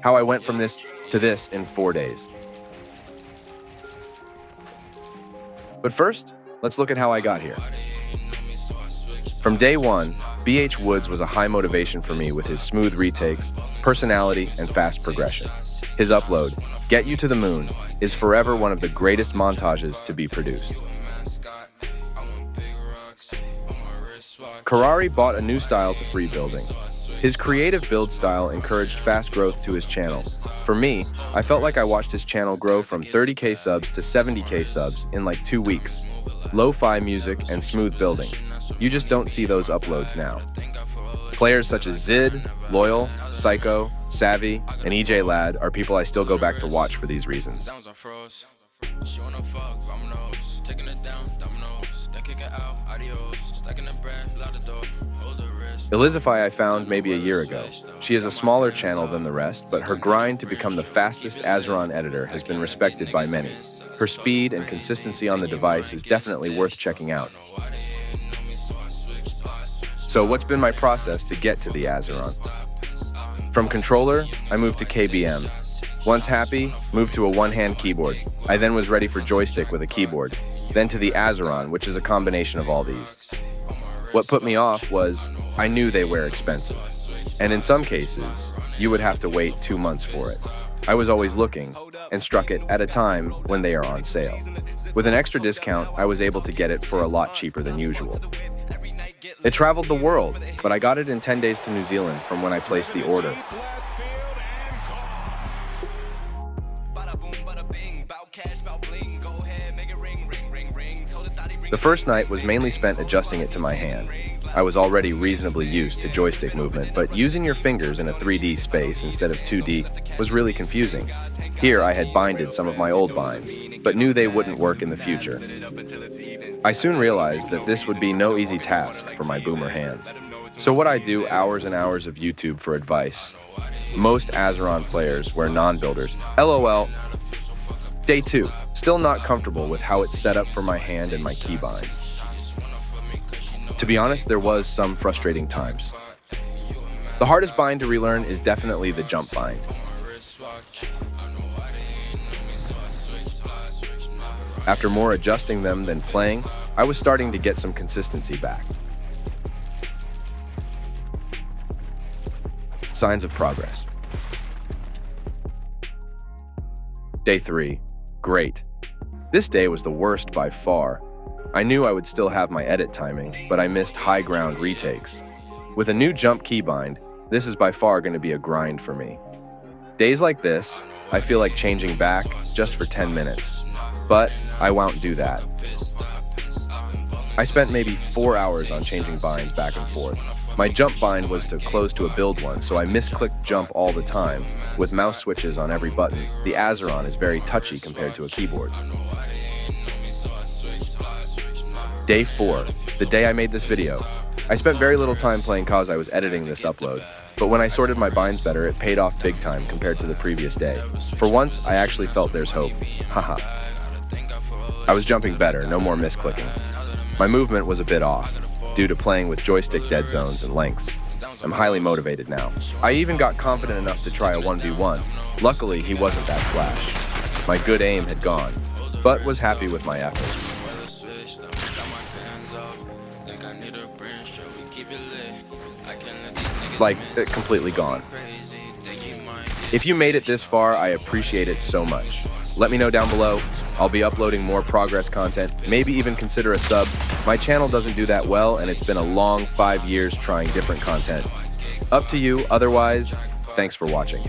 how I went from this to this in 4 days. But first, let's look at how I got here. From day one, BH Woods was a high motivation for me with his smooth retakes, personality, and fast progression. His upload, Get You to the Moon, is forever one of the greatest montages to be produced. Karari bought a new style to free building. His creative build style encouraged fast growth to his channel. For me, I felt like I watched his channel grow from 30k subs to 70k subs in like 2 weeks. Lo-fi music and smooth building. You just don't see those uploads now. Players such as Zid, Loyal, Psycho, Savvy, and EJ Lad are people I still go back to watch for these reasons. Elizify I found maybe a year ago. She is a smaller channel than the rest, but her grind to become the fastest Azeron editor has been respected by many. Her speed and consistency on the device is definitely worth checking out. So what's been my process to get to the Azeron? From controller, I moved to KBM. Once happy, moved to a one-hand keyboard. I then was ready for Joystick with a keyboard. Then to the Azeron, which is a combination of all these. What put me off was, I knew they were expensive. And in some cases, you would have to wait 2 months for it. I was always looking, and struck it at a time when they are on sale. With an extra discount, I was able to get it for a lot cheaper than usual. It traveled the world, but I got it in 10 days to New Zealand from when I placed the order. The first night was mainly spent adjusting it to my hand. I was already reasonably used to joystick movement, but using your fingers in a 3D space instead of 2D was really confusing. Here I had binded some of my old binds, but knew they wouldn't work in the future. I soon realized that this would be no easy task for my boomer hands. So what I do hours and hours of YouTube for advice. Most Azeron players were non-builders. LOL. Day 2, still not comfortable with how it's set up for my hand and my keybinds. To be honest, there was some frustrating times. The hardest bind to relearn is definitely the jump bind. After more adjusting them than playing, I was starting to get some consistency back. Signs of progress. Day 3. Great. This day was the worst by far. I knew I would still have my edit timing, but I missed high ground retakes. With a new jump keybind, this is by far going to be a grind for me. Days like this, I feel like changing back just for 10 minutes, but I won't do that. I spent maybe 4 hours on changing binds back and forth. My jump bind was to close to a build one, so I misclicked jump all the time, with mouse switches on every button. The Azeron is very touchy compared to a keyboard. Day 4, the day I made this video. I spent very little time playing cause I was editing this upload, but when I sorted my binds better, it paid off big time compared to the previous day. For once, I actually felt there's hope. Haha. I was jumping better, no more misclicking. My movement was a bit off, due to playing with joystick dead zones and lengths. I'm highly motivated now. I even got confident enough to try a 1v1. Luckily, he wasn't that flash. My good aim had gone, but was happy with my efforts. Like, completely gone. If you made it this far, I appreciate it so much. Let me know down below. I'll be uploading more progress content, maybe even consider a sub. My channel doesn't do that well, and it's been a long 5 years trying different content. Up to you, otherwise, thanks for watching.